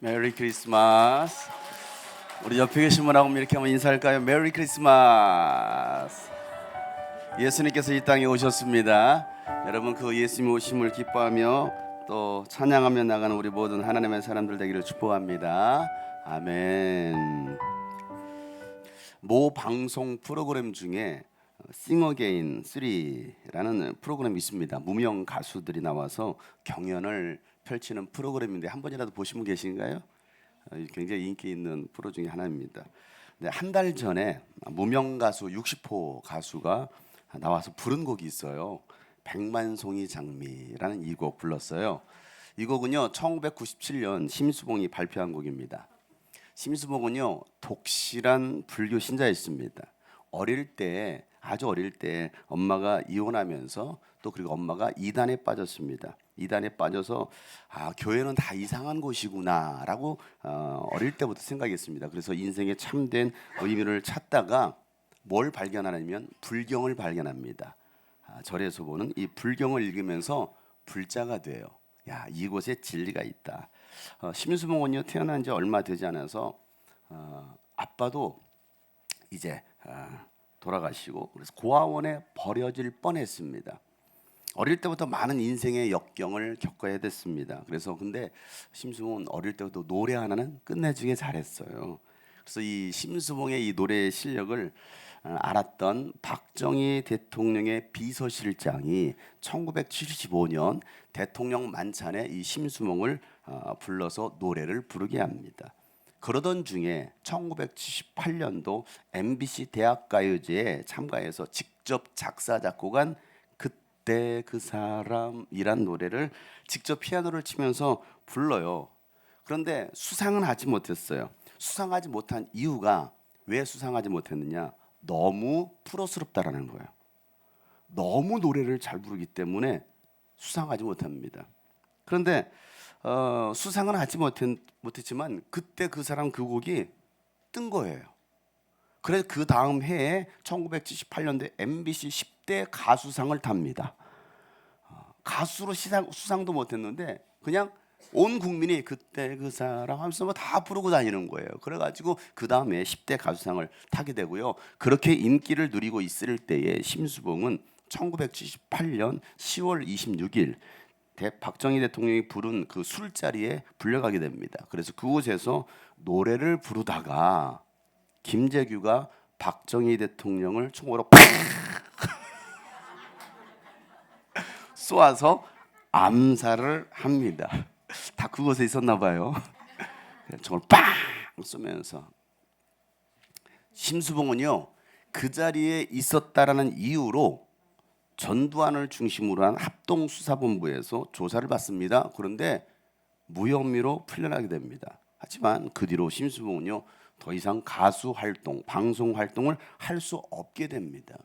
메리 크리스마스. 우리 옆에 계신 분하고 이렇게 한번 인사할까요? 메리 크리스마스. 예수님께서 이 땅에 오셨습니다. 여러분 그 예수님 오심을 기뻐하며 또 찬양하며 나가는 우리 모든 하나님의 사람들 되기를 축복합니다. 아멘. 모 방송 프로그램 중에 싱어게인 3라는 프로그램이 있습니다. 무명 가수들이 나와서 경연을 펼치는 프로그램인데 한 번이라도 보신 분 계신가요? 굉장히 인기 있는 프로 중에 하나입니다. 한 달 전에 무명 가수 60호 가수가 나와서 부른 곡이 있어요. 백만송이 장미라는 이 곡 불렀어요. 이 곡은요 1997년 심수봉이 발표한 곡입니다. 심수봉은요 독실한 불교 신자였습니다. 아주 어릴 때 엄마가 이혼하면서 또 그리고 엄마가 이단에 빠졌습니다. 이단에 빠져서 교회는 다 이상한 곳이구나라고 어릴 때부터 생각했습니다. 그래서 인생의 참된 의미를 찾다가 뭘 발견하냐면 불경을 발견합니다. 절에서 보는 이 불경을 읽으면서 불자가 돼요. 야, 이곳에 진리가 있다. 심수봉은요 태어난 지 얼마 되지 않아서 아빠도 이제 돌아가시고 그래서 고아원에 버려질 뻔했습니다. 어릴 때부터 많은 인생의 역경을 겪어야 됐습니다. 그래서 근데 심수봉은 어릴 때부터 노래 하나는 끝내주게 잘했어요. 그래서 이 심수봉의 이 노래의 실력을 알았던 박정희 대통령의 비서실장이 1975년 대통령 만찬에 이 심수봉을 불러서 노래를 부르게 합니다. 그러던 중에 1978년도 MBC 대학가요제에 참가해서 직접 작사 작곡한 그때 그 사람이란 노래를 직접 피아노를 치면서 불러요. 그런데 수상은 하지 못했어요. 수상하지 못한 이유가 왜 수상하지 못했느냐? 너무 프로스럽다라는 거예요. 너무 노래를 잘 부르기 때문에 수상하지 못합니다. 그런데 수상은 하지 못했지만 그때 그 사람 그 곡이 뜬 거예요. 그래서 그 다음 해에 1978년도에 MBC 10대 가수상을 탑니다. 가수로 수상도 못했는데 그냥 온 국민이 그때 그 사람 하면서 다 부르고 다니는 거예요. 그래가지고 그 다음에 10대 가수상을 타게 되고요. 그렇게 인기를 누리고 있을 때에 심수봉은 1978년 10월 26일 박정희 대통령이 부른 그 술자리에 불려가게 됩니다. 그래서 그곳에서 노래를 부르다가 김재규가 박정희 대통령을 총으로 쏘아서 암살을 합니다. 다 그곳에 있었나 봐요. 총을 빵 쏘면서 심수봉은요 그 자리에 있었다라는 이유로 전두환을 중심으로 한 합동수사본부에서 조사를 받습니다. 그런데 무혐의로 풀려나게 됩니다. 하지만 그 뒤로 심수봉은요 더 이상 가수 활동, 방송 활동을 할 수 없게 됩니다.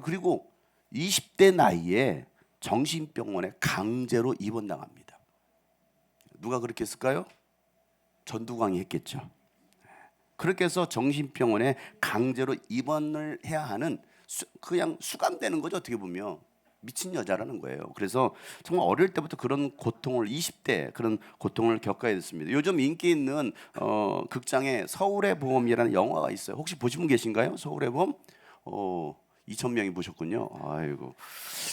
그리고 20대 나이에 정신병원에 강제로 입원당합니다. 누가 그렇게 했을까요? 전두광이 했겠죠. 그렇게 해서 정신병원에 강제로 입원을 해야 하는 그냥 수감되는 거죠. 어떻게 보면 미친 여자라는 거예요. 그래서 정말 어릴 때부터 그런 고통을 20대 그런 고통을 겪어야 됐습니다. 요즘 인기 있는 극장에 서울의 봄이라는 영화가 있어요. 혹시 보신 분 계신가요? 서울의 봄? 2,000명이 보셨군요. 아이고.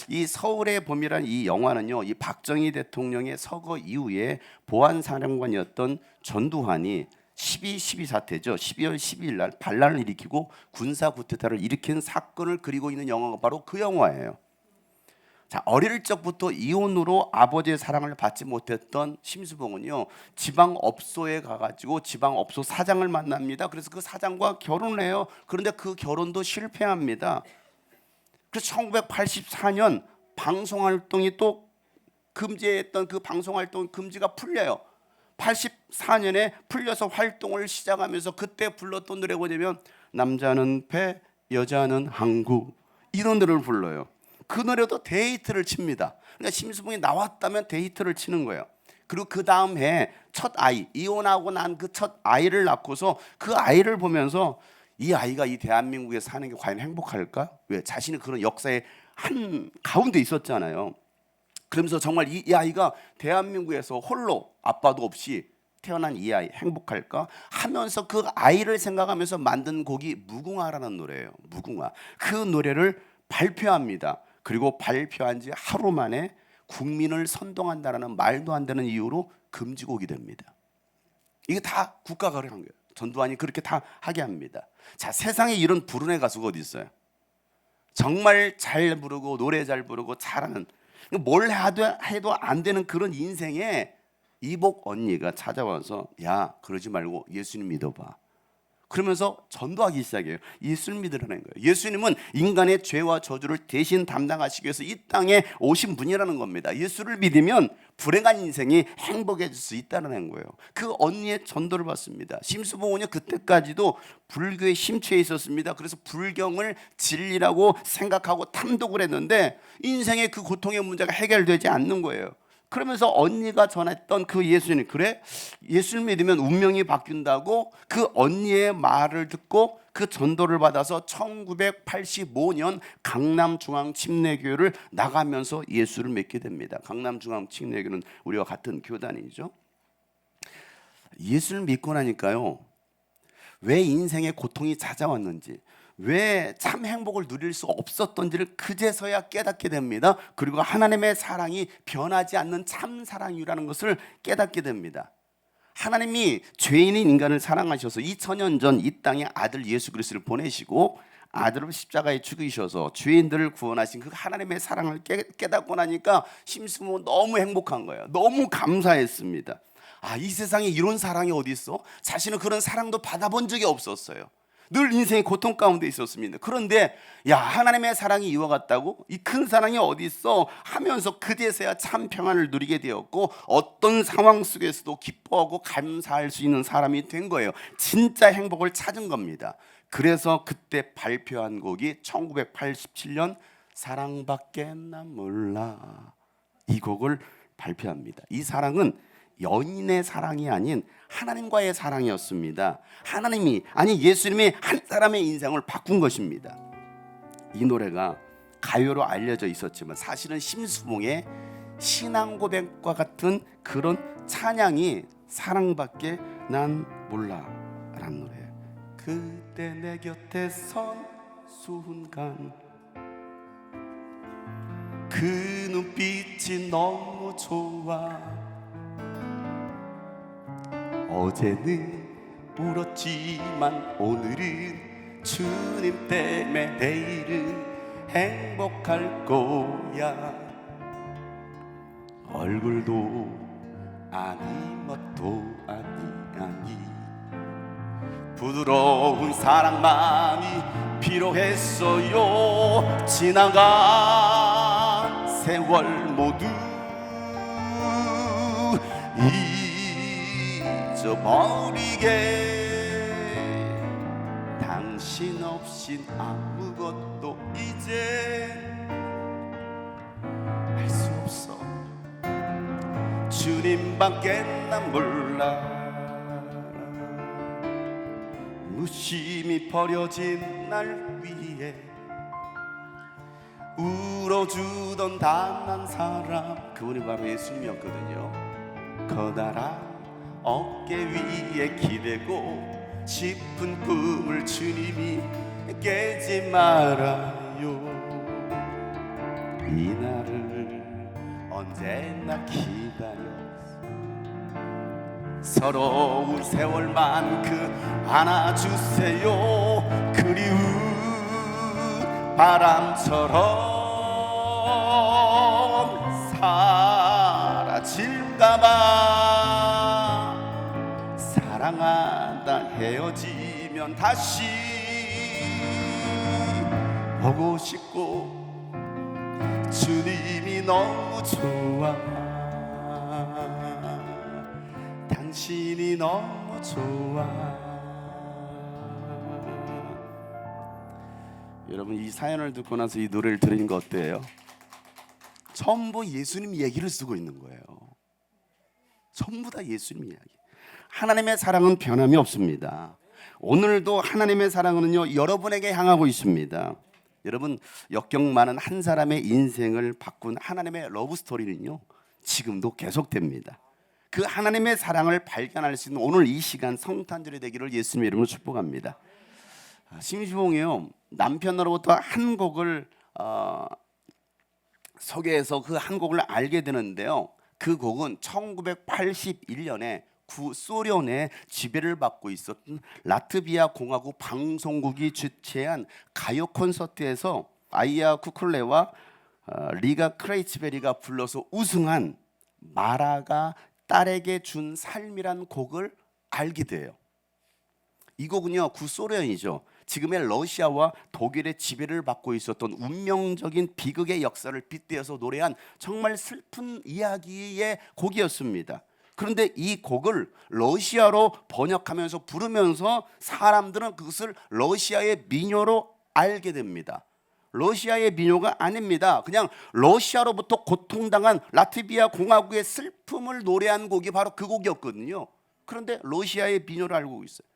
이 서울의 봄이라는 이 영화는요. 이 박정희 대통령의 서거 이후에 보안사령관이었던 전두환이 12.12 사태죠. 12월 12일 날 반란을 일으키고 군사 쿠데타를 일으킨 사건을 그리고 있는 영화가 바로 그 영화예요. 자, 어릴 적부터 이혼으로 아버지의 사랑을 받지 못했던 심수봉은요 지방업소에 가가지고 지방업소 사장을 만납니다. 그래서 그 사장과 결혼을 해요. 그런데 그 결혼도 실패합니다. 그래서 1984년 방송활동이 또 금지했던 그 방송활동 금지가 풀려요. 84년에 풀려서 활동을 시작하면서 그때 불렀던 노래가 뭐냐면 남자는 배, 여자는 항구 이런 노래를 불러요. 그 노래도 데이트를 칩니다. 그러니까 심수봉이 나왔다면 데이트를 치는 거예요. 그리고 그 다음 해 첫 아이, 이혼하고 난 그 첫 아이를 낳고서 그 아이를 보면서 이 아이가 이 대한민국에 사는 게 과연 행복할까? 왜? 자신이 그런 역사의 한 가운데 있었잖아요. 그러면서 정말 이 아이가 대한민국에서 홀로 아빠도 없이 태어난 이 아이 행복할까 하면서 그 아이를 생각하면서 만든 곡이 무궁화라는 노래예요. 무궁화. 그 노래를 발표합니다. 그리고 발표한 지 하루 만에 국민을 선동한다라는 말도 안 되는 이유로 금지곡이 됩니다. 이게 다 국가가 한 거예요. 전두환이 그렇게 다 하게 합니다. 자, 세상에 이런 불운의 가수가 어디 있어요? 정말 잘 부르고 노래 잘 부르고 잘하는, 뭘 해도 안 되는 그런 인생에 이복 언니가 찾아와서 야, 그러지 말고 예수님 믿어봐. 그러면서 전도하기 시작해요. 예수를 믿으라는 거예요. 예수님은 인간의 죄와 저주를 대신 담당하시기 위해서 이 땅에 오신 분이라는 겁니다. 예수를 믿으면 불행한 인생이 행복해질 수 있다는 거예요. 그 언니의 전도를 받습니다. 심수봉은요, 그때까지도 불교에 심취해 있었습니다. 그래서 불경을 진리라고 생각하고 탐독을 했는데 인생의 그 고통의 문제가 해결되지 않는 거예요. 그러면서 언니가 전했던 그 예수님, 그래? 예수를 믿으면 운명이 바뀐다고 그 언니의 말을 듣고 그 전도를 받아서 1985년 강남중앙침례교회를 나가면서 예수를 믿게 됩니다. 강남중앙침례교회는 우리와 같은 교단이죠. 예수를 믿고 나니까요, 왜 인생에 고통이 찾아왔는지, 왜 참 행복을 누릴 수 없었던지를 그제서야 깨닫게 됩니다. 그리고 하나님의 사랑이 변하지 않는 참 사랑이라는 것을 깨닫게 됩니다. 하나님이 죄인인 인간을 사랑하셔서 2000년 전 이 땅에 아들 예수 그리스도를 보내시고 아들을 십자가에 죽이셔서 죄인들을 구원하신 그 하나님의 사랑을 깨닫고 나니까 심수모 너무 행복한 거예요. 너무 감사했습니다. 아, 이 세상에 이런 사랑이 어디 있어? 자신은 그런 사랑도 받아본 적이 없었어요. 늘 인생의 고통 가운데 있었습니다. 그런데 야, 하나님의 사랑이 이와 같다고? 이 큰 사랑이 어디 있어? 하면서 그제서야 참 평안을 누리게 되었고 어떤 상황 속에서도 기뻐하고 감사할 수 있는 사람이 된 거예요. 진짜 행복을 찾은 겁니다. 그래서 그때 발표한 곡이 1987년 사랑밖에 난 몰라, 이 곡을 발표합니다. 이 사랑은 연인의 사랑이 아닌 하나님과의 사랑이었습니다. 하나님이, 아니 예수님이 한 사람의 인생을 바꾼 것입니다. 이 노래가 가요로 알려져 있었지만 사실은 심수봉의 신앙 고백과 같은 그런 찬양이 사랑밖에 난 몰라 라는 노래예요. 그때 내 곁에 선 순간 그 눈빛이 너무 좋아. 어제는 울었지만 오늘은 주님 때문에 내일은 행복할 거야. 얼굴도 아니 멋도 아니 부드러운 사랑만이 필요했어요. 지나간 세월 모두 잊어버리게. 당신 없인 아무것도 이제 할 수 없어. 주님밖에 난 몰라. 무심히 버려진 날 위해 울어주던 단 한 사람, 그분이 바로 예수님이었거든요. 커다란 어깨 위에 기대고 싶은 꿈을 주님이 깨지 말아요. 이 날을 언제나 기다렸어. 서러운 세월만큼 안아주세요. 그리운 바람처럼 사라질까봐. 사랑하다 헤어지면 다시 보고 싶고 주님이 너무 좋아. 당신이 너무 좋아. 여러분, 이 사연을 듣고 나서 이 노래를 들으는 거 어때요? 전부 예수님 얘기를 쓰고 있는 거예요. 전부 다 예수님 이야기. 하나님의 사랑은 변함이 없습니다. 오늘도 하나님의 사랑은요, 여러분에게 향하고 있습니다. 여러분, 역경 많은 한 사람의 인생을 바꾼 하나님의 러브 스토리는요, 지금도 계속됩니다. 그 하나님의 사랑을 발견할 수 있는 오늘 이 시간 성탄절이 되기를 예수님의 이름으로 축복합니다. 심시봉이요, 남편으로부터 한 곡을 소개해서 그 한 곡을 알게 되는데요, 그 곡은 1981년에 구소련의 지배를 받고 있었던 라트비아 공화국 방송국이 주최한 가요 콘서트에서 아이야 쿠쿨레와 리가 크레이츠베리가 불러서 우승한 마라가 딸에게 준 삶이란 곡을 알게 돼요. 이 곡은요, 구소련이죠. 지금의 러시아와 독일의 지배를 받고 있었던 운명적인 비극의 역사를 빗대어서 노래한 정말 슬픈 이야기의 곡이었습니다. 그런데 이 곡을 러시아로 번역하면서 부르면서 사람들은 그것을 러시아의 민요로 알게 됩니다. 러시아의 민요가 아닙니다. 그냥 러시아로부터 고통당한 라트비아 공화국의 슬픔을 노래한 곡이 바로 그 곡이었거든요. 그런데 러시아의 민요를 알고 있어요.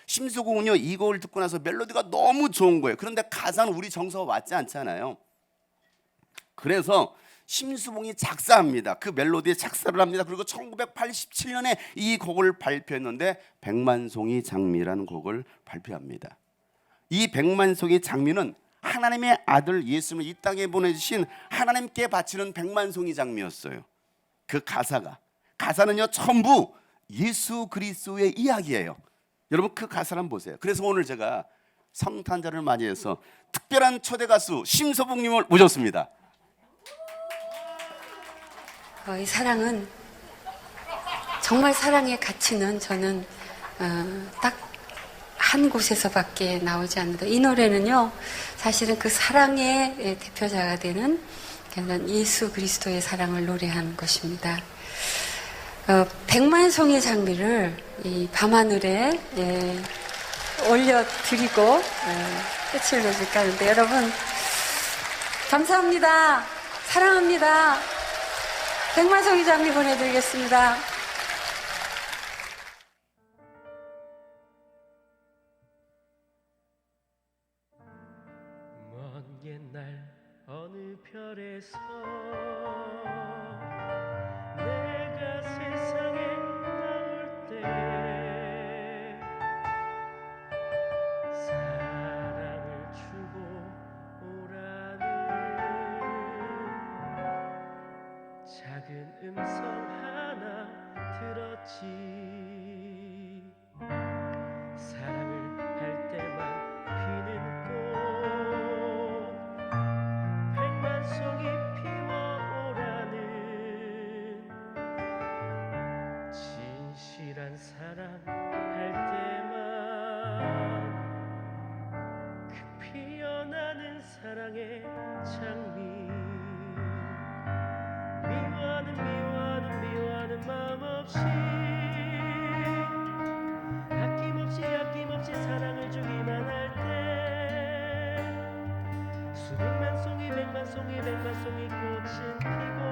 심수공은요, 이 곡을 듣고 나서 멜로디가 너무 좋은 거예요. 그런데 가사는 우리 정서와 맞지 않잖아요. 그래서 심수봉이 작사합니다. 그 멜로디에 작사를 합니다. 그리고 1987년에 이 곡을 발표했는데 백만송이 장미라는 곡을 발표합니다. 이 백만송이 장미는 하나님의 아들 예수님을 이 땅에 보내주신 하나님께 바치는 백만송이 장미였어요. 그 가사는요, 전부 예수 그리스도의 이야기예요. 여러분, 그 가사를 한번 보세요. 그래서 오늘 제가 성탄절을 맞이해서 특별한 초대 가수 심서봉님을 모셨습니다. 이 사랑은, 정말 사랑의 가치는 저는 딱 한 곳에서밖에 나오지 않는다. 이 노래는요, 사실은 그 사랑의 대표자가 되는 예수 그리스도의 사랑을 노래한 것입니다. 백만송이 장미를 이 밤하늘에 올려드리고 끝을 맺을까 하는데, 여러분 감사합니다. 사랑합니다. 백만송이 장미 보내드리겠습니다. 먼 옛날 어느 별에서 내가 세상에 나올 때 사랑을 주고 오라는 작은 음성 하나 들었지. 사랑을 할 때만 피는 꽃 백만송이 피워오라는 진실한 사랑 할 때만 그 피어나는 사랑의 장미. 미워하는 마음 없이 아낌없이 사랑을 주기만 할 때 수백만 송이 백만 송이 꽃은 피고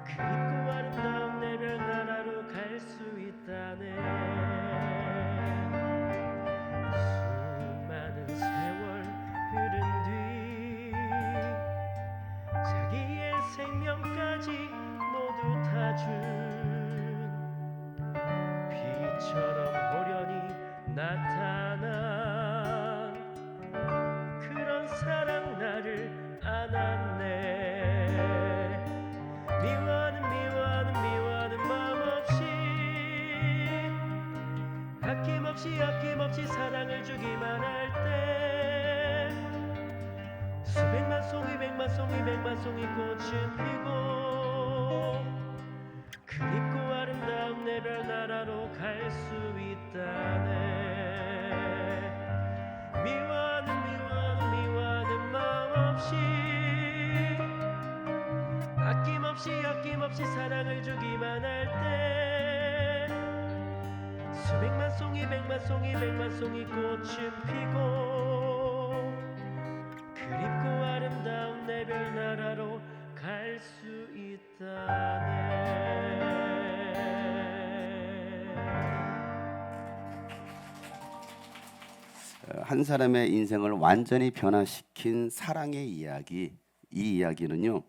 그립고 아름다운 내 별 나라로 갈 수 있다네. 수많은 세월 흐른 뒤 자기의 생명까지 모두 다 준 비처럼 호련히 나타난 그런 사랑 나를 안았네. 미워하는 마음 없이 아낌없이 사랑을 주기만 할 때 수백만 송이 백만 송이 꽃은 피고 그립고 아름다운 내 별 나라로 갈 수 있다네. 미워하는 마음 없이 아낌없이 사랑을 주기만 할 때 수백만 송이 백만 송이 꽃은 피고 그립고 아름다운 내 별 나라로 갈 수 있다네. 한 사람의 인생을 완전히 변화시킨 사랑의 이야기. 이 이야기는요,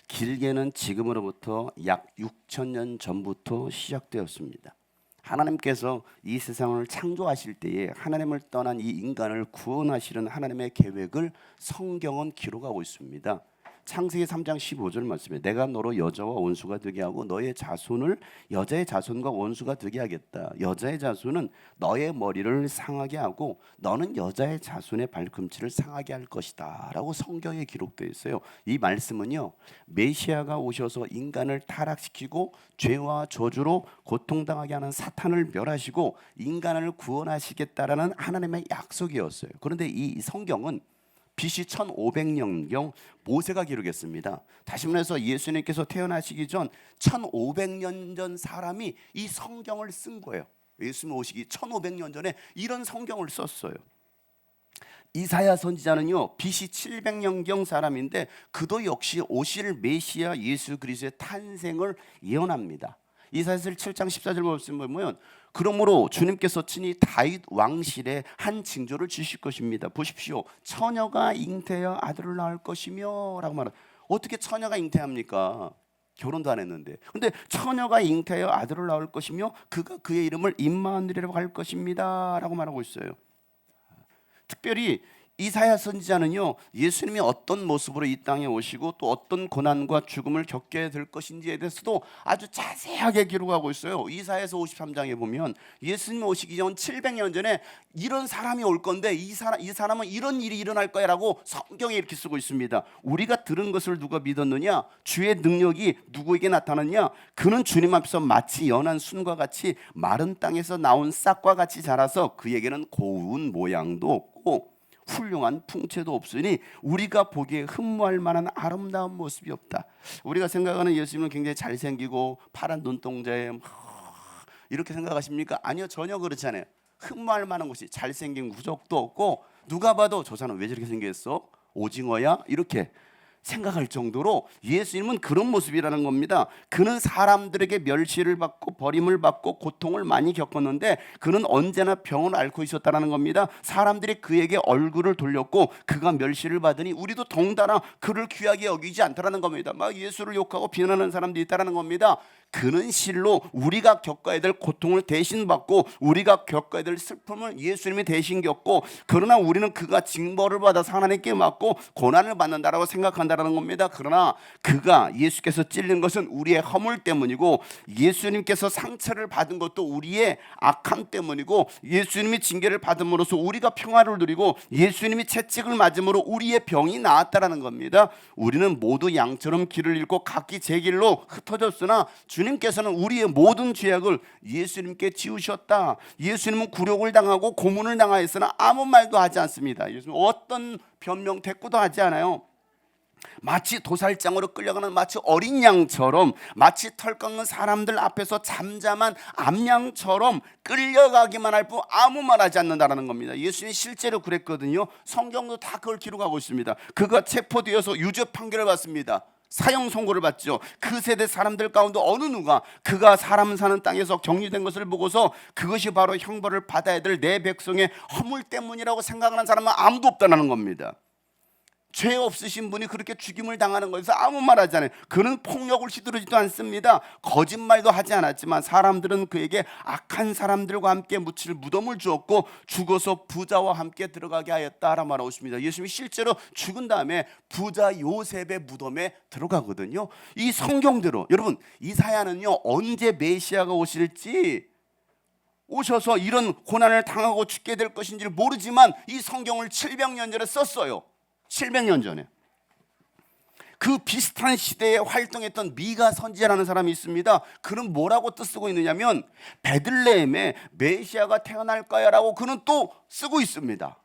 길게는 지금으로부터 약 6,000년 전부터 시작되었습니다. 하나님께서 이 세상을 창조하실 때에 하나님을 떠난 이 인간을 구원하시는 하나님의 계획을 성경은 기록하고 있습니다. 창세기 3장 15절 말씀에 내가 너로 여자와 원수가 되게 하고 너의 자손을 여자의 자손과 원수가 되게 하겠다. 여자의 자손은 너의 머리를 상하게 하고 너는 여자의 자손의 발꿈치를 상하게 할 것이다 라고 성경에 기록되어 있어요. 이 말씀은요, 메시아가 오셔서 인간을 타락시키고 죄와 저주로 고통당하게 하는 사탄을 멸하시고 인간을 구원하시겠다라는 하나님의 약속이었어요. 그런데 이 성경은 BC 1500년경 모세가 기록했습니다. 다시 말해서 예수님께서 태어나시기 전 1500년 전 사람이 이 성경을 쓴 거예요. 예수님 오시기 1500년 전에 이런 성경을 썼어요. 이사야 선지자는요 BC 700년경 사람인데 그도 역시 오실 메시아 예수 그리스도의 탄생을 예언합니다. 이사야서 7장 14절 보시면 그러므로 주님께서 친히 다윗 왕실에 한 징조를 주실 것입니다. 보십시오. 처녀가 잉태하여 아들을 낳을 것이며 라고 말합니다. 어떻게 처녀가 잉태합니까? 결혼도 안 했는데. 근데 처녀가 잉태하여 아들을 낳을 것이며 그가 그의 이름을 임마누엘이라고 할 것입니다 라고 말하고 있어요. 특별히 이사야 선지자는요 예수님이 어떤 모습으로 이 땅에 오시고 또 어떤 고난과 죽음을 겪게 될 것인지에 대해서도 아주 자세하게 기록하고 있어요. 이사야서 53장에 보면 예수님 오시기 전 700년 전에 이런 사람이 올 건데 이 사람은 이런 일이 일어날 거야 라고 성경에 이렇게 쓰고 있습니다. 우리가 들은 것을 누가 믿었느냐? 주의 능력이 누구에게 나타났냐? 그는 주님 앞에서 마치 연한 순과 같이 마른 땅에서 나온 싹과 같이 자라서 그에게는 고운 모양도 없고 훌륭한 풍채도 없으니 우리가 보기에 흠모할 만한 아름다운 모습이 없다. 우리가 생각하는 예수님은 굉장히 잘생기고 파란 눈동자에 이렇게 생각하십니까? 아니요, 전혀 그렇지 않아요. 흠모할 만한 것이 잘생긴 구적도 없고 누가 봐도 저 사람 왜 저렇게 생겼어? 오징어야? 이렇게 생각할 정도로 예수님은 그런 모습이라는 겁니다. 그는 사람들에게 멸시를 받고 버림을 받고 고통을 많이 겪었는데 그는 언제나 병을 앓고 있었다는 겁니다. 사람들이 그에게 얼굴을 돌렸고 그가 멸시를 받으니 우리도 덩달아 그를 귀하게 여기지 않다라는 겁니다. 막 예수를 욕하고 비난하는 사람들이 있다는 겁니다. 그는 실로 우리가 겪어야 될 고통을 대신 받고 우리가 겪어야 될 슬픔을 예수님이 대신 겪고 그러나 우리는 그가 징벌을 받아서 하나님께 맞고 고난을 받는다라고 생각한다는 겁니다. 그러나 그가 예수께서 찔린 것은 우리의 허물 때문이고 예수님께서 상처를 받은 것도 우리의 악함 때문이고 예수님이 징계를 받음으로써 우리가 평화를 누리고 예수님이 채찍을 맞음으로 우리의 병이 나았다라는 겁니다. 우리는 모두 양처럼 길을 잃고 각기 제 길로 흩어졌으나 주님께서는 우리의 모든 죄악을 예수님께 지우셨다. 예수님은 굴욕을 당하고 고문을 당하였으나 아무 말도 하지 않습니다. 예수님 어떤 변명 대꾸도 하지 않아요. 마치 도살장으로 끌려가는 마치 어린 양처럼 마치 털 깎는 사람들 앞에서 잠잠한 암양처럼 끌려가기만 할 뿐 아무 말 하지 않는다는 겁니다. 예수님이 실제로 그랬거든요. 성경도 다 그걸 기록하고 있습니다. 그가 체포되어서 유죄 판결을 받습니다. 사형 선고를 받죠. 그 세대 사람들 가운데 어느 누가 그가 사람 사는 땅에서 격리된 것을 보고서 그것이 바로 형벌을 받아야 될 내 백성의 허물 때문이라고 생각하는 사람은 아무도 없다는 겁니다. 죄 없으신 분이 그렇게 죽임을 당하는 것에서 아무 말 하지 않아요. 그는 폭력을 휘두르지도 않습니다. 거짓말도 하지 않았지만 사람들은 그에게 악한 사람들과 함께 묻힐 무덤을 주었고 죽어서 부자와 함께 들어가게 하였다라 말하고 있습니다. 예수님이 실제로 죽은 다음에 부자 요셉의 무덤에 들어가거든요. 이 성경대로 여러분 이사야는요 언제 메시아가 오실지 오셔서 이런 고난을 당하고 죽게 될 것인지를 모르지만 이 성경을 700년 전에 썼어요. 700년 전에. 그 비슷한 시대에 활동했던 미가 선지자라는 사람이 있습니다. 그는 뭐라고 또 쓰고 있느냐면 베들레헴에 메시아가 태어날 거야 라고 그는 또 쓰고 있습니다.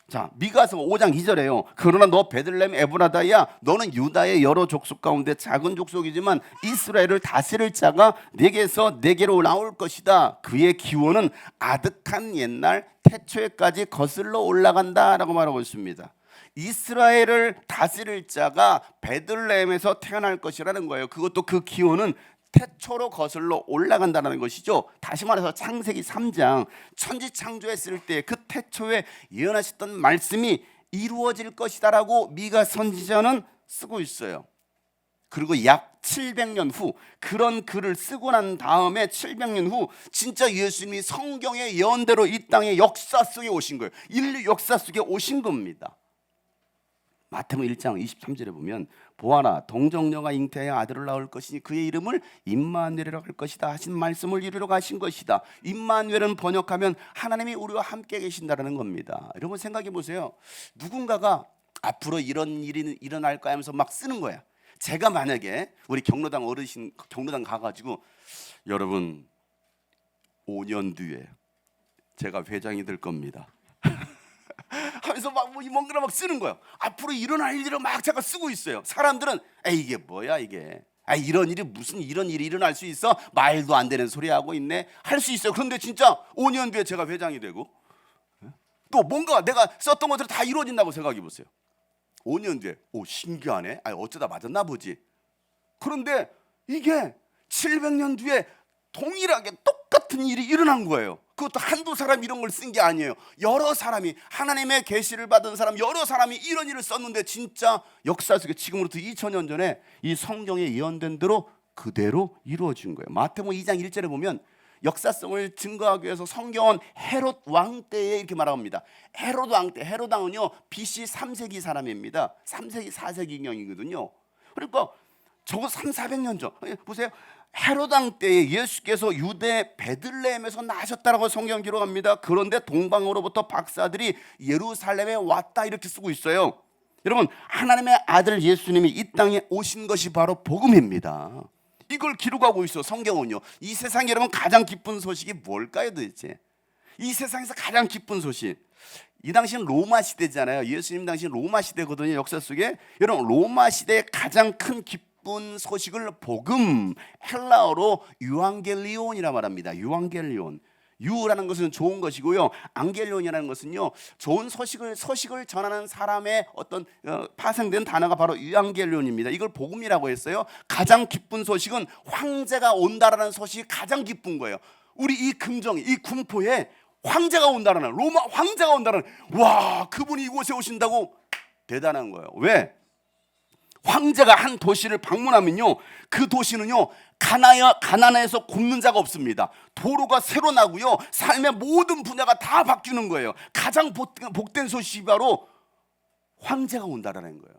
자, 미가서 5장 2절에요. 그러나 너 베들레헴 에브라다야 너는 유다의 여러 족속 가운데 작은 족속이지만 이스라엘을 다스릴 자가 내게서 내게로 나올 것이다. 그의 기원은 아득한 옛날 태초에까지 거슬러 올라간다라고 말하고 있습니다. 이스라엘을 다스릴 자가 베들레헴에서 태어날 것이라는 거예요. 그것도 그 기원은 태초로 거슬러 올라간다는 것이죠. 다시 말해서 창세기 3장 천지 창조했을 때 그 태초에 예언하셨던 말씀이 이루어질 것이다라고 미가 선지자는 쓰고 있어요. 그리고 약 700년 후 그런 글을 쓰고 난 다음에 700년 후 진짜 예수님이 성경의 예언대로 이 땅의 역사 속에 오신 거예요. 인류 역사 속에 오신 겁니다. 마태복음 1장 23절에 보면 보아라 동정녀가 잉태하여 아들을 낳을 것이니 그의 이름을 임마누엘이라고 할 것이다 하신 말씀을 이루러 가신 것이다. 임마누엘은 번역하면 하나님이 우리와 함께 계신다라는 겁니다. 여러분 생각해 보세요. 누군가가 앞으로 이런 일이 일어날까 하면서 막 쓰는 거야. 제가 만약에 우리 경로당 어르신 경로당 가가지고 여러분 5년 뒤에 제가 회장이 될 겁니다 하면서 막 뭔가 막 쓰는 거예요. 앞으로 일어날 일을 막 제가 쓰고 있어요. 사람들은 에이 이게 뭐야 이게, 이런 일이 무슨 이런 일이 일어날 수 있어? 말도 안 되는 소리 하고 있네. 할 수 있어요. 그런데 진짜 5년 뒤에 제가 회장이 되고 또 뭔가 내가 썼던 것들이 다 이루어진다고 생각해 보세요. 5년 뒤에 신기하네. 어쩌다 맞았나 보지. 그런데 이게 700년 뒤에 동일하게 똑같은 일이 일어난 거예요. 그것도 한두 사람 이런 걸 쓴 게 아니에요. 여러 사람이 하나님의 계시를 받은 사람 여러 사람이 이런 일을 썼는데 진짜 역사 속에 지금으로부터 2000년 전에 이 성경에 예언된 대로 그대로 이루어진 거예요. 마태복음 2장 1절에 보면 역사성을 증거하기 위해서 성경은 헤롯 왕 때에 이렇게 말합니다. 헤롯 왕 때, 헤롯 왕은요 BC 3세기 사람입니다. 3세기 4세기경이거든요. 그러니까 저거 300~400년 전. 보세요. 헤롯 왕 때에 예수께서 유대 베들레헴에서 나셨다라고 성경 기록합니다. 그런데 동방으로부터 박사들이 예루살렘에 왔다 이렇게 쓰고 있어요. 여러분 하나님의 아들 예수님이 이 땅에 오신 것이 바로 복음입니다. 이걸 기록하고 있어 성경은요. 이 세상에 여러분 가장 기쁜 소식이 뭘까요 도대체? 이 세상에서 가장 기쁜 소식, 이 당시는 로마 시대잖아요. 예수님 당시는 로마 시대거든요. 역사 속에 여러분 로마 시대의 가장 큰 기쁜 소식을 복음, 헬라어로 유앙겔리온이라 말합니다. 유앙겔리온. 유라는 것은 좋은 것이고요. 앙겔리온이라는 것은요 좋은 소식을 전하는 사람의 어떤 파생된 단어가 바로 유앙겔리온입니다. 이걸 복음이라고 했어요. 가장 기쁜 소식은 황제가 온다라는 소식이 가장 기쁜 거예요. 우리 이 금정이 이 군포에 황제가 온다라는, 로마 황제가 온다라는, 와 그분이 이곳에 오신다고 대단한 거예요. 왜? 황제가 한 도시를 방문하면요 그 도시는요 가난해서 굶는 자가 없습니다. 도로가 새로 나고요 삶의 모든 분야가 다 바뀌는 거예요. 가장 복된 소식이 바로 황제가 온다라는 거예요.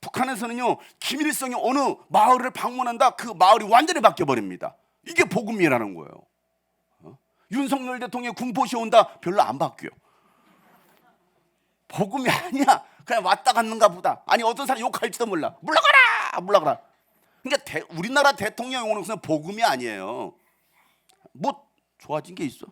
북한에서는요 김일성이 어느 마을을 방문한다, 그 마을이 완전히 바뀌어버립니다. 이게 복음이라는 거예요. 윤석열 대통령이 군포시 온다, 별로 안 바뀌어. 복음이 아니야. 그냥 왔다 갔는가 보다. 아니 어떤 사람 욕할지도 몰라. 물러가라. 그러니까 우리나라 대통령이 오는 것은 복음이 아니에요. 뭐 좋아진 게 있어?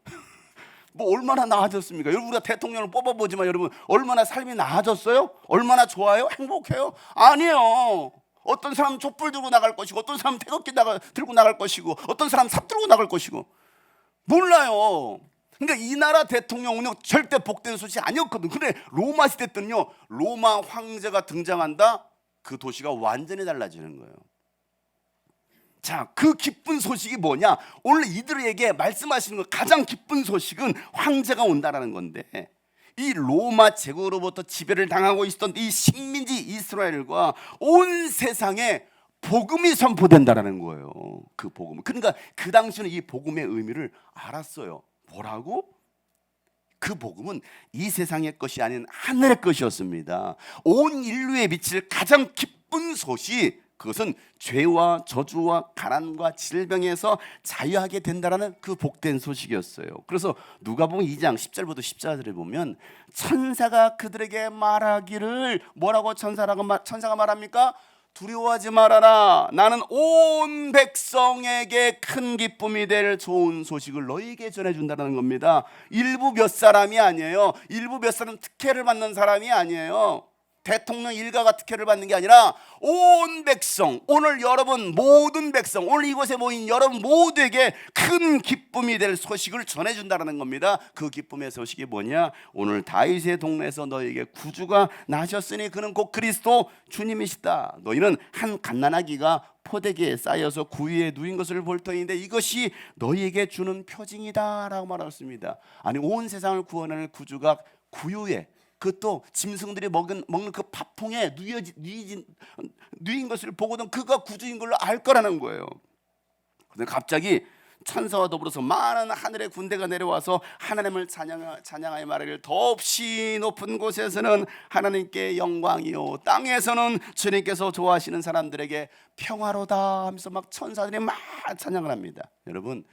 뭐 얼마나 나아졌습니까? 여러분 우리가 대통령을 뽑아보지만 여러분 얼마나 삶이 나아졌어요? 얼마나 좋아요? 행복해요? 아니에요. 어떤 사람은 촛불 들고 나갈 것이고, 어떤 사람은 태극기 들고 나갈 것이고, 어떤 사람은 삽 들고 나갈 것이고, 몰라요. 그러니까 이 나라 대통령은 절대 복된 소식이 아니었거든. 근데 로마 시대 때는요 로마 황제가 등장한다, 그 도시가 완전히 달라지는 거예요. 자, 그 기쁜 소식이 뭐냐? 오늘 이들에게 말씀하시는 거 가장 기쁜 소식은 황제가 온다라는 건데, 이 로마 제국으로부터 지배를 당하고 있었던 이 식민지 이스라엘과 온 세상에 복음이 선포된다라는 거예요. 그 복음. 그러니까 그 당시는 이 복음의 의미를 알았어요. 뭐라고? 그 복음은 이 세상의 것이 아닌 하늘의 것이었습니다. 온 인류에 미칠 가장 기쁜 소식, 그것은 죄와 저주와 가난과 질병에서 자유하게 된다라는 그 복된 소식이었어요. 그래서 누가복음 2장 10절부터 14절에 보면 천사가 그들에게 말하기를, 뭐라고 천사가 말합니까? 두려워하지 말아라. 나는 온 백성에게 큰 기쁨이 될 좋은 소식을 너희에게 전해준다는 겁니다. 일부 몇 사람이 아니에요. 일부 몇 사람 특혜를 받는 사람이 아니에요. 대통령 일가가 특혜를 받는 게 아니라 온 백성, 오늘 여러분 모든 백성, 오늘 이곳에 모인 여러분 모두에게 큰 기쁨이 될 소식을 전해준다는 겁니다. 그 기쁨의 소식이 뭐냐? 오늘 다윗의 동네에서 너희에게 구주가 나셨으니 그는 곧 그리스도 주님이시다. 너희는 한 갓난아기가 포대기에 쌓여서 구유에 누인 것을 볼 터인데 이것이 너희에게 주는 표징이다 라고 말했습니다. 아니 온 세상을 구원하는 구주가 구유에, 그것도 짐승들이 먹는 그 밥통에 누인 것을 보고는 그가 구주인 걸로 알 거라는 거예요. 근데 갑자기 천사와 더불어서 많은 하늘의 군대가 내려와서 하나님을 찬양하여 말하기를 더없이 높은 곳에서는 하나님께 영광이요 땅에서는 주님께서 좋아하시는 사람들에게 평화로다 하면서 막 천사들이 막 찬양을 합니다. 여러분,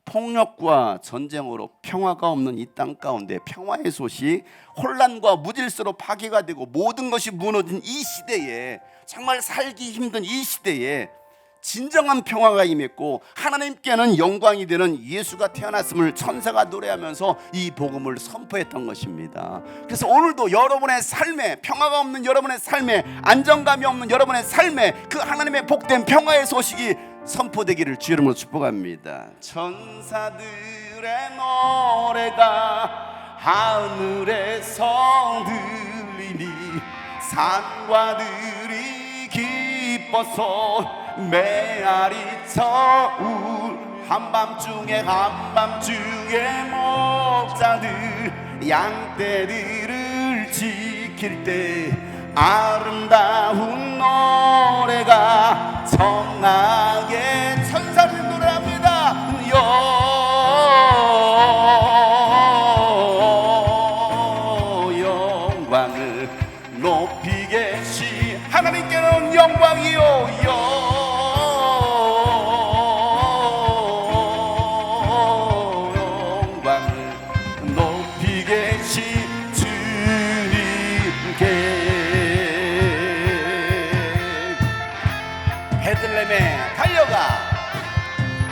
폭력과 전쟁으로 평화가 없는 이 땅 가운데 평화의 소식, 혼란과 무질서로 파괴가 되고 모든 것이 무너진 이 시대에, 정말 살기 힘든 이 시대에 진정한 평화가 임했고 하나님께는 영광이 되는 예수가 태어났음을 천사가 노래하면서 이 복음을 선포했던 것입니다. 그래서 오늘도 여러분의 삶에, 평화가 없는 여러분의 삶에, 안정감이 없는 여러분의 삶에 그 하나님의 복된 평화의 소식이 선포되기를 주 이름으로 축복합니다. 천사들의 노래가 하늘에서 들리니 산과들이 기뻐서 메아리쳐 한밤중에 목자들 양떼들을 지킬 때 아름다운 노래가 청하게 천사들이 노래합니다. 영광을 높이 계시 하나님께는 영광이요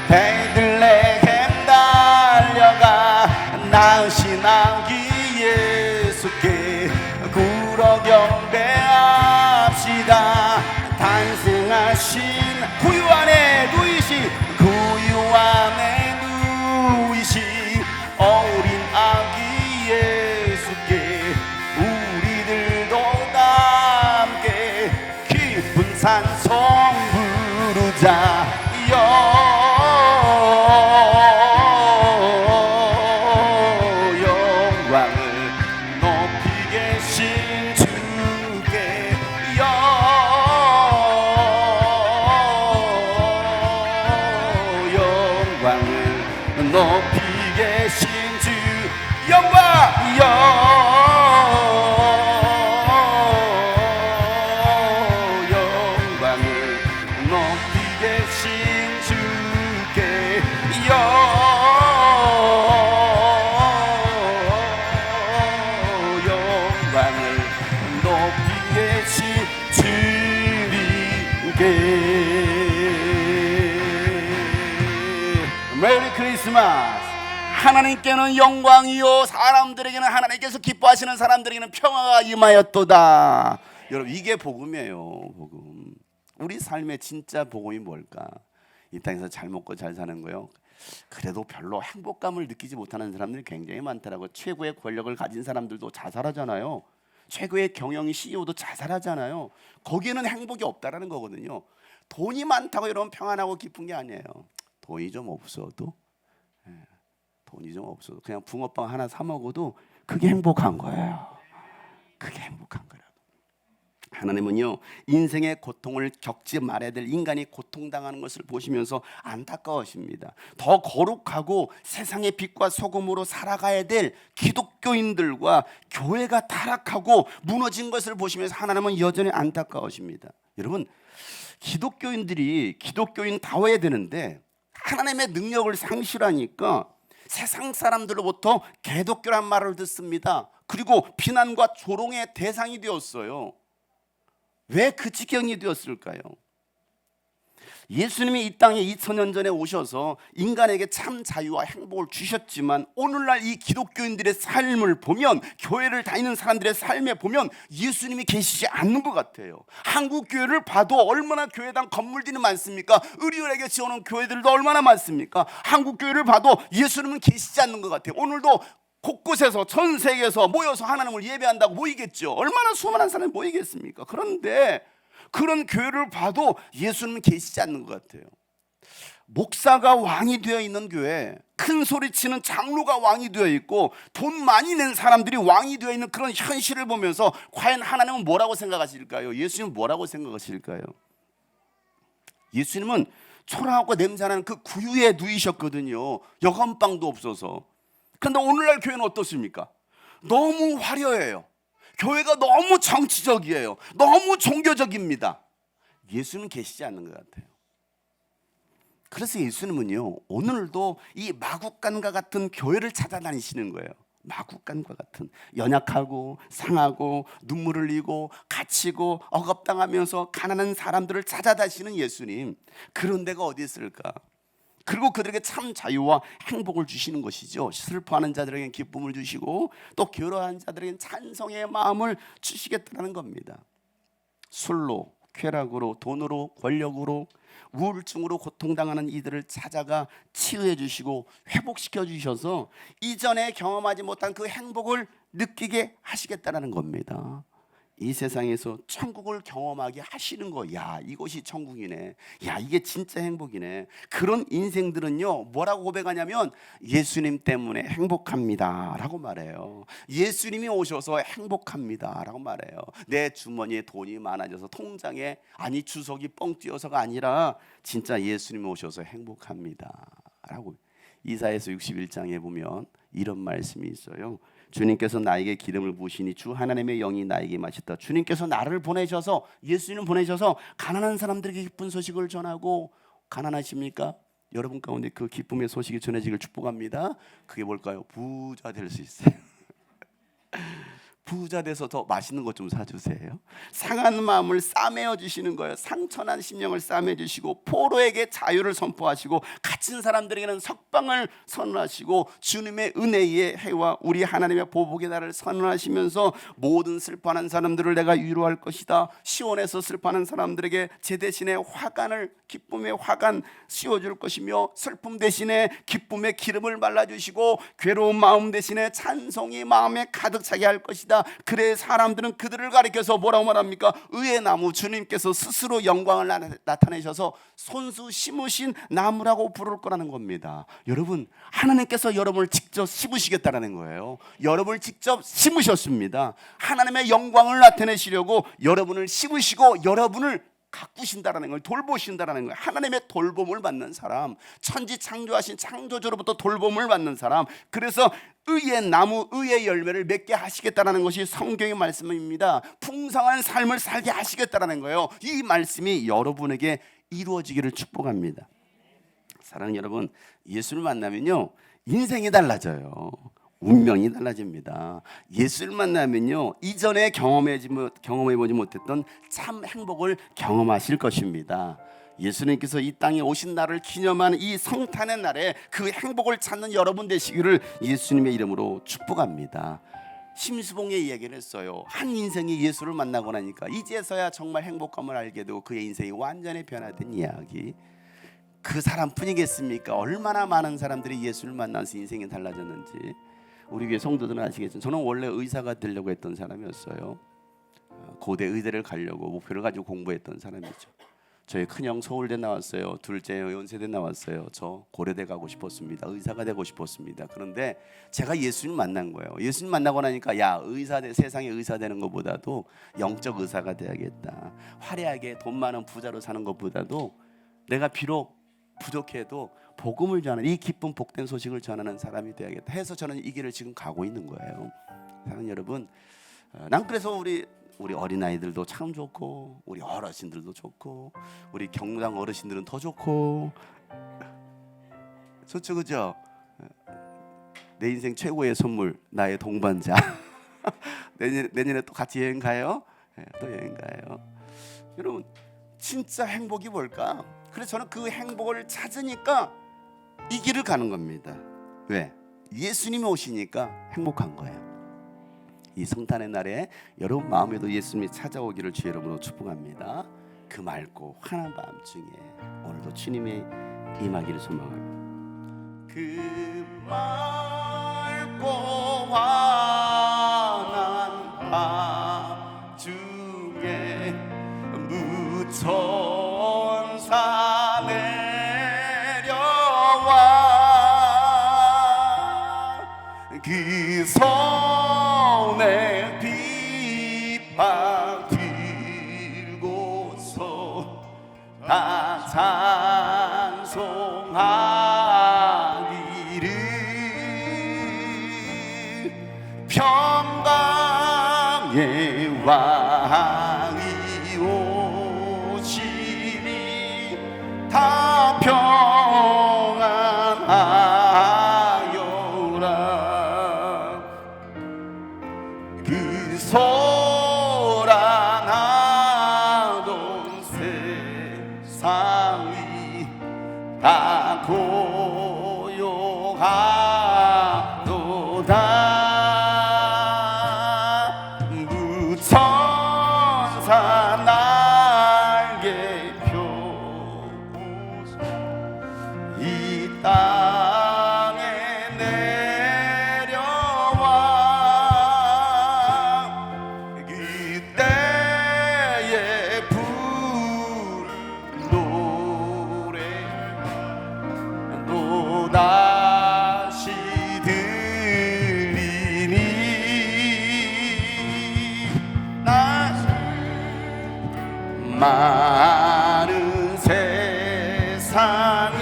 베들레헴 달려가 낳으신 아기 예수께 굴어 경배합시다. 탄생하신 구유 안에 누이신 어린 아기 예수께 우리들도 함께 기쁜 찬송 부르자. 높이 계신 주 영광이요 영광을 높이 계신 주께 영광을 높이 계신 주님께. 메리 크리스마스. 하나님께는 영광이요 사람들에게는, 하나님께서 기뻐하시는 사람들에게는 평화가 임하였도다. 여러분, 이게 복음이에요. 복음. 우리 삶의 진짜 복음이 뭘까? 이 땅에서 잘 먹고 잘 사는 거요. 그래도 별로 행복감을 느끼지 못하는 사람들이 굉장히 많더라고요. 최고의 권력을 가진 사람들도 자살하잖아요. 최고의 경영이 CEO도 자살하잖아요. 거기에는 행복이 없다라는 거거든요. 돈이 많다고 여러분 평안하고 기쁜 게 아니에요. 돈이 좀 없어도 그냥 붕어빵 하나 사 먹어도 그게 행복한 거예요. 그게 행복한 거라고. 하나님은요, 인생의 고통을 겪지 말아야 될 인간이 고통당하는 것을 보시면서 안타까워하십니다. 더 거룩하고 세상의 빛과 소금으로 살아가야 될 기독교인들과 교회가 타락하고 무너진 것을 보시면서 하나님은 여전히 안타까워하십니다. 여러분, 기독교인들이 기독교인다워야 되는데 하나님의 능력을 상실하니까 세상 사람들로부터 개독교란 말을 듣습니다. 그리고 비난과 조롱의 대상이 되었어요. 왜 그 지경이 되었을까요? 예수님이 이 땅에 2000년 전에 오셔서 인간에게 참 자유와 행복을 주셨지만 오늘날 이 기독교인들의 삶을 보면, 교회를 다니는 사람들의 삶에 보면 예수님이 계시지 않는 것 같아요. 한국 교회를 봐도 얼마나 교회당 건물들이 많습니까? 의리의리하게 지어놓은 교회들도 얼마나 많습니까? 한국 교회를 봐도 예수님은 계시지 않는 것 같아요. 오늘도 곳곳에서 전 세계에서 모여서 하나님을 예배한다고 모이겠죠. 얼마나 수많은 사람이 모이겠습니까? 그런데 그런 교회를 봐도 예수님은 계시지 않는 것 같아요. 목사가 왕이 되어 있는 교회, 큰 소리치는 장로가 왕이 되어 있고 돈 많이 낸 사람들이 왕이 되어 있는 그런 현실을 보면서 과연 하나님은 뭐라고 생각하실까요? 예수님은 뭐라고 생각하실까요? 예수님은 초라하고 냄새나는 그 구유에 누이셨거든요. 여간방도 없어서. 그런데 오늘날 교회는 어떻습니까? 너무 화려해요. 교회가 너무 정치적이에요. 너무 종교적입니다. 예수는 계시지 않는 것 같아요. 그래서 예수님은요, 오늘도 이 마국간과 같은 교회를 찾아다니시는 거예요. 마국간과 같은, 연약하고 상하고 눈물 흘리고 갇히고 억압당하면서 가난한 사람들을 찾아다니시는 예수님, 그런 데가 어디 있을까? 그리고 그들에게 참 자유와 행복을 주시는 것이죠. 슬퍼하는 자들에게는 기쁨을 주시고 또 괴로워하는 자들에게는 찬송의 마음을 주시겠다는 겁니다. 술로, 쾌락으로, 돈으로, 권력으로, 우울증으로 고통당하는 이들을 찾아가 치유해 주시고 회복시켜 주셔서 이전에 경험하지 못한 그 행복을 느끼게 하시겠다는 겁니다. 이 세상에서 천국을 경험하게 하시는 거, 야, 이것이 천국이네, 야, 이게 진짜 행복이네. 그런 인생들은요, 뭐라고 고백하냐면 예수님 때문에 행복합니다 라고 말해요. 예수님이 오셔서 행복합니다 라고 말해요. 내 주머니에 돈이 많아져서 통장에, 아니 주석이 뻥 띄어서가 아니라 진짜 예수님이 오셔서 행복합니다 라고. 이사야서 61장에 보면 이런 말씀이 있어요. 주님께서 나에게 기름을 부으시니 주 하나님의 영이 나에게 마셨다. 주님께서 나를 보내셔서, 예수님을 보내셔서 가난한 사람들에게 기쁜 소식을 전하고, 가난하십니까? 여러분 가운데 그 기쁨의 소식이 전해지길 축복합니다. 그게 뭘까요? 부자 될 수 있어요. 부자 돼서 더 맛있는 것 좀 사주세요. 상한 마음을 싸매어 주시는 거예요. 상처난 심령을 싸매 주시고 포로에게 자유를 선포하시고 갇힌 사람들에게는 석방을 선언하시고 주님의 은혜의 해와 우리 하나님의 보복의 날을 선언하시면서 모든 슬퍼하는 사람들을 내가 위로할 것이다. 시온에서 슬퍼하는 사람들에게 제 대신에 화관을, 기쁨의 화관 씌워줄 것이며 슬픔 대신에 기쁨의 기름을 발라주시고 괴로운 마음 대신에 찬송이 마음에 가득 차게 할 것이다. 그래 사람들은 그들을 가리켜서 뭐라고 말합니까? 의의 나무, 주님께서 스스로 영광을 나타내셔서 손수 심으신 나무라고 부를 거라는 겁니다. 여러분, 하나님께서 여러분을 직접 심으시겠다는 거예요. 여러분을 직접 심으셨습니다. 하나님의 영광을 나타내시려고 여러분을 심으시고 여러분을 가꾸신다라는 걸, 돌보신다라는 거예요. 하나님의 돌봄을 받는 사람, 천지 창조하신 창조주로부터 돌봄을 받는 사람, 그래서 의의 나무, 의의 열매를 맺게 하시겠다라는 것이 성경의 말씀입니다. 풍성한 삶을 살게 하시겠다라는 거예요. 이 말씀이 여러분에게 이루어지기를 축복합니다. 사랑하는 여러분, 예수를 만나면요 인생이 달라져요. 운명이 달라집니다. 예수를 만나면요 이전에 경험해보지 못했던 참 행복을 경험하실 것입니다. 예수님께서 이 땅에 오신 날을 기념하는 이 성탄의 날에 그 행복을 찾는 여러분 되시기를 예수님의 이름으로 축복합니다. 심수봉의 이야기를 했어요. 한 인생이 예수를 만나고 나니까 이제서야 정말 행복감을 알게 되고 그의 인생이 완전히 변화된 이야기. 그 사람뿐이겠습니까? 얼마나 많은 사람들이 예수를 만나서 인생이 달라졌는지 우리 교회 성도들은 아시겠죠. 저는 원래 의사가 되려고 했던 사람이었어요. 고대 의대를 가려고 목표를 가지고 공부했던 사람이죠. 저희 큰형 서울대 나왔어요. 둘째 연세대 나왔어요. 저 고려대 가고 싶었습니다. 의사가 되고 싶었습니다. 그런데 제가 예수님 만난 거예요. 예수님 만나고 나니까 야, 세상에 의사 되는 것보다도 영적 의사가 돼야겠다. 화려하게 돈 많은 부자로 사는 것보다도 내가 비록 부족해도 복음을 전하는, 이 기쁜 복된 소식을 전하는 사람이 되야겠다 해서 저는 이 길을 지금 가고 있는 거예요. 사랑하는 여러분, 난 그래서 우리 어린아이들도 참 좋고 우리 어르신들도 좋고 우리 경당 어르신들은 더 좋고 좋죠, 그죠? 내 인생 최고의 선물, 나의 동반자. 내년에 또 같이 여행 가요? 또 여행 가요. 여러분, 진짜 행복이 뭘까? 그래서 저는 그 행복을 찾으니까 이 길을 가는 겁니다. 왜? 예수님이 오시니까 행복한 거예요. 이 성탄의 날에 여러분 마음에도 예수님이 찾아오기를 주의 이름으로 축복합니다. 그 맑고 환한 밤중에 오늘도 주님의 임하기를 소망합니다. 그 맑고 환한 밤중에 무천사 내려 그 손에 빗방 들고서 다 찬송하기를 평강의 왕이 오시니 다 평안하여라. 그 소란하던 세상이 다 고요하도다. 무천사 날개 펴고서 이 땅에 내려와 그때의 부른 노래 또다시 들리니 나 많은 세상에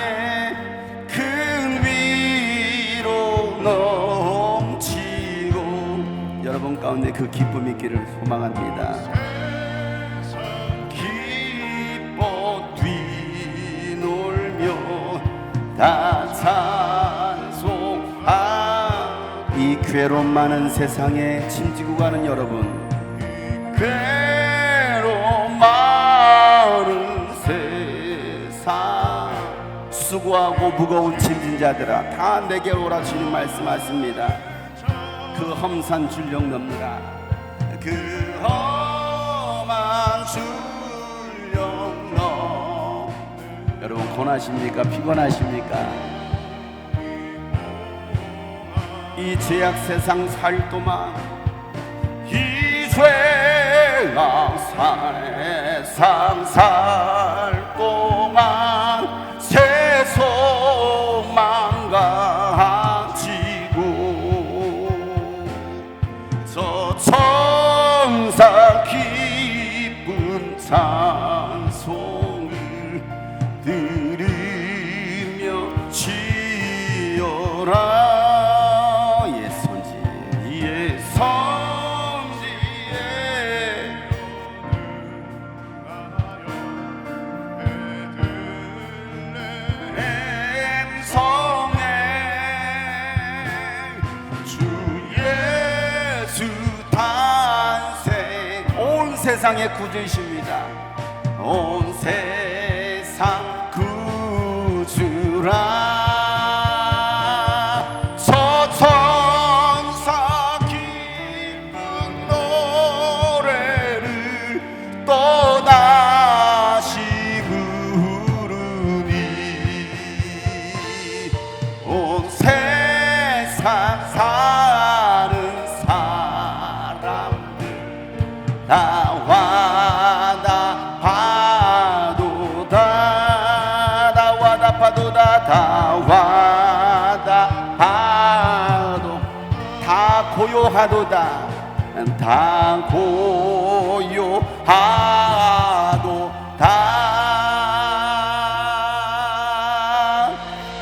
큰 위로 넘치고 여러분 가운데 그 기쁨이 있기를 소망합니다. 기뻐 뛰놀며 다 찬송하. 이 괴로움 많은 세상에 짐지고 가는 여러분, 괴로움 많은 세상 수고하고 무거운 짐진 자들아 다 내게 오라 주님 말씀하십니다. 그 험산 줄령 넘느라 그 험한 줄령 넘. 여러분 고나십니까? 피곤하십니까? 이 죄악 세상 살 동안 이 죄악 세상 살 동안 새 소망 가지고 저 천사 기쁜 찬송을 들으며 지어라. 세상의 구주이십니다. 온 세상 구주라. 저 천사 기쁜 노래를 또다시 부르니 온 세상 사는 사람들 나와다 파도다 나와다 파도다 다와다 파도 다 고요하도다 다 고요하도다.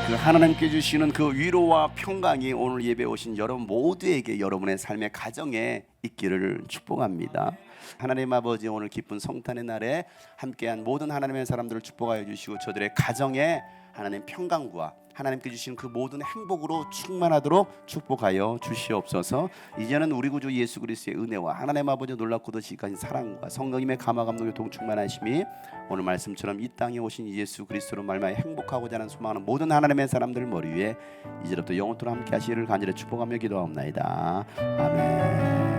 그 하나님께 주시는 그 위로와 평강이 오늘 예배 오신 여러분 모두에게 여러분의 삶의 가정에 있기를 축복합니다. 하나님 아버지 오늘 기쁜 성탄의 날에 함께한 모든 하나님의 사람들을 축복하여 주시고 저들의 가정에 하나님 평강과 하나님께 주시는 그 모든 행복으로 충만하도록 축복하여 주시옵소서. 이제는 우리 구주 예수 그리스도의 은혜와 하나님 아버지 놀랍고도 지극한 사랑과 성령님의 감화 감동의 동충만하심이 오늘 말씀처럼 이 땅에 오신 예수 그리스도로 말미암아 행복하고자 하는 소망하는 모든 하나님의 사람들 머리 위에 이제부터 영원토록 함께 하시기를 간절히 축복하며 기도하옵나이다. 아멘.